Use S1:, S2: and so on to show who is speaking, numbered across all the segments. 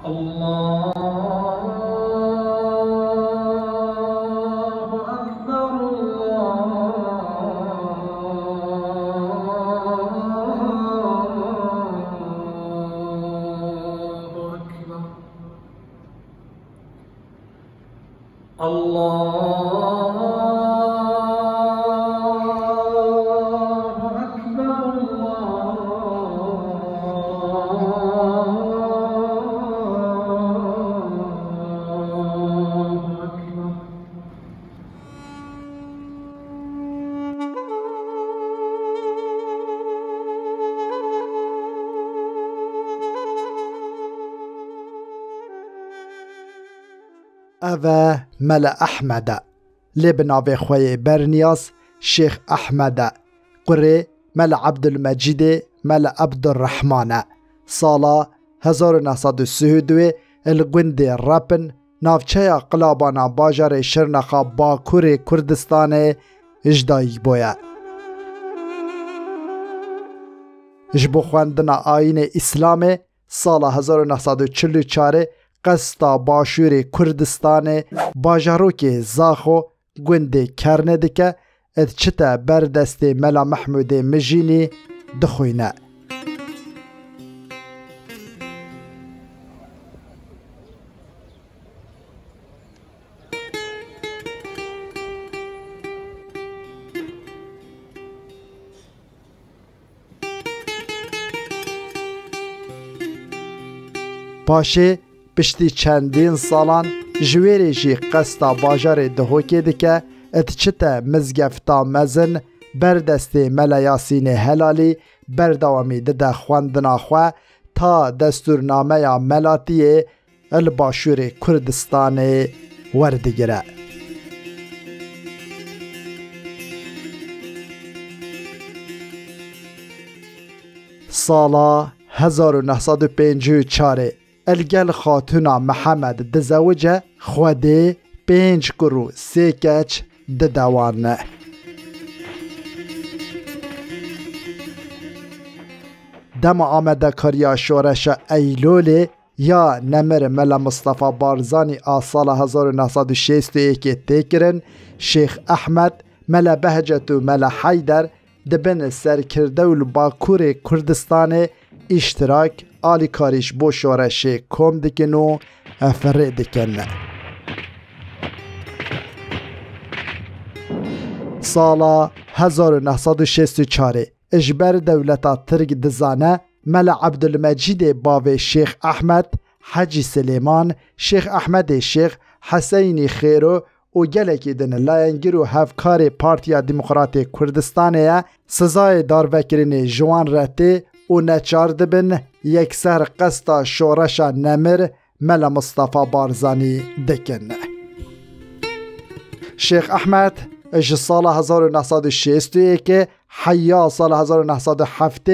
S1: اوه مل احمد لبناوی خوی برنیاس شیخ احمد قره مل عبدالمجید مل عبدالرحمن سالا 1932 الگوند رپن نافچه قلابانا باجار شرنخا باکور کردستان اجدایی بویا جبو خواندن آیین اسلام سال 1944 قستا باشور کردستان باجاروک زاخو گوند کرنه دکه اد چتا بردست ملا محمود مجینی دخوینه پاشه پشتی چندین سالان جویری جی قستا باجار دهوکی دکه ات چتا مزگفتا مزن بردست ملا یاسین هلالی بردوامی ده خواندنا خواه تا دستورنامه یا ملاتی الباشور کردستان وردگره سالا 1954 الگل خاتونا محمد دزوجه خوده 5 کرو 3 کچ ددوانه دم آمده کریا شورش ایلوله یا نمر ملا مصطفى بارزانی آسال 1961 تکرن شیخ احمد ملا بهجت و ملا حیدر دبن سرکرده و باکور کردستان اشتراک آلی کاریش بو شورش کم دکن و افره دکن سالا 1964 اجبر دولتا ترک دزانه ملا عبدالمجید باوی شیخ احمد حجی سلیمان شیخ احمد شیخ حسینی خیرو و گلکی دن لاینگیر و هفکار پارتیا دموکرات کردستانه سزای داروکرین جوان رته و نچارد بن یک سر قستا شورش نمر ملا مصطفى بارزانی دکن شیخ احمد اج سال 1961 حیا سال 1907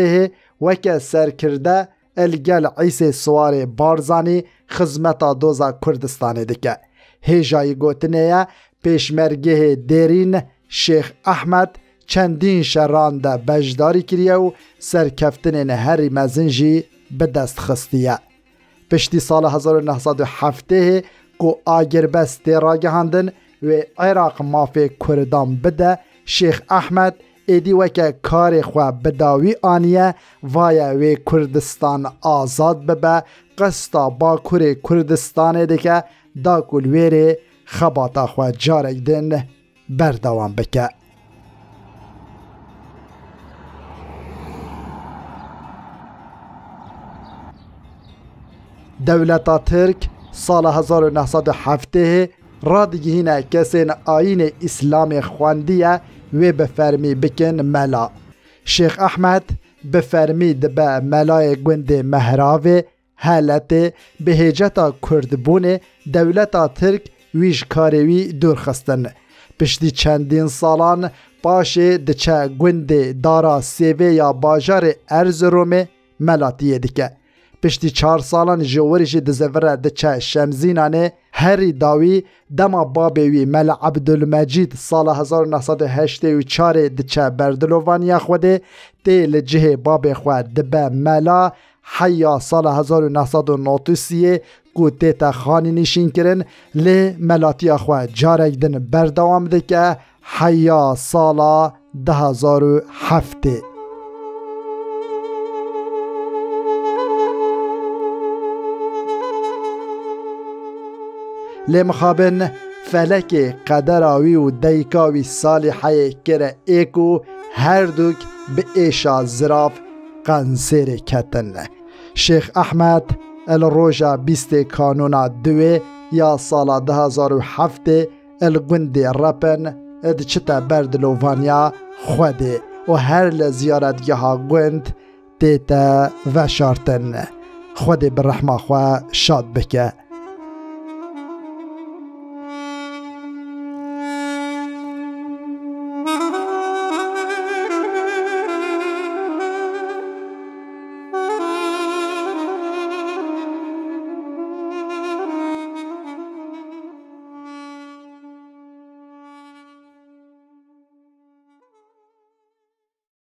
S1: وکه سرکرده الگل عیسی سوار بارزانی خدمتا دوزا کردستان دکه هیجای گوتنه پیشمرگه دیرین شیخ احمد چندین شران ده بجداری کریه و سرکفتن هری مزنجی به دست خستیه پشتی سال 1907 کو آگر بست راگه هندن و عراق مافی کردان بده شیخ احمد ایدی وکه کار خواه بداوی آنیه ویا و کردستان آزاد ببه قستا باکور کردستان دکه دا کلویر خباتا خواه جارک دن بردوان بکه دولتا ترک سال 1907 را دیگهینه کسین آین اسلام خواندیه و بفرمی بکن ملا شیخ احمد بفرمی دبه ملای گوند مهراوه حالت به هجتا کردبون دولتا ترک ویش کاروی دورخستن پشتی چندین سالان باشه دچه گوند دارا سیوه یا باجار ارزروم ملاتیه دکه پشتی 4 سالان جوورش دزوره دچه شمزینانه هری داوی دما بابوی ملا عبدالمجید سال 1984 دچه بردلوانی خوده تی لجه باب خود دبه ملا حیا سال 1993 کو تیتا خانی نشین کرن لی ملاتی خواه جارک دن بردوام ده که حیا سالا 2007 لی مخابن فلک قدراوی و دیکاوی صالحه کره ایکو هر دوک به ایشا زراف قنصیر کتن. شیخ احمد الروژا 20 کانونا 2 یا سال 2007 الگوند رپن اد چتا بردلووانیا خوده و هر لزیارتگاه ها گوند دیتا و شارتن. خوده برحمه خواه شاد بکه.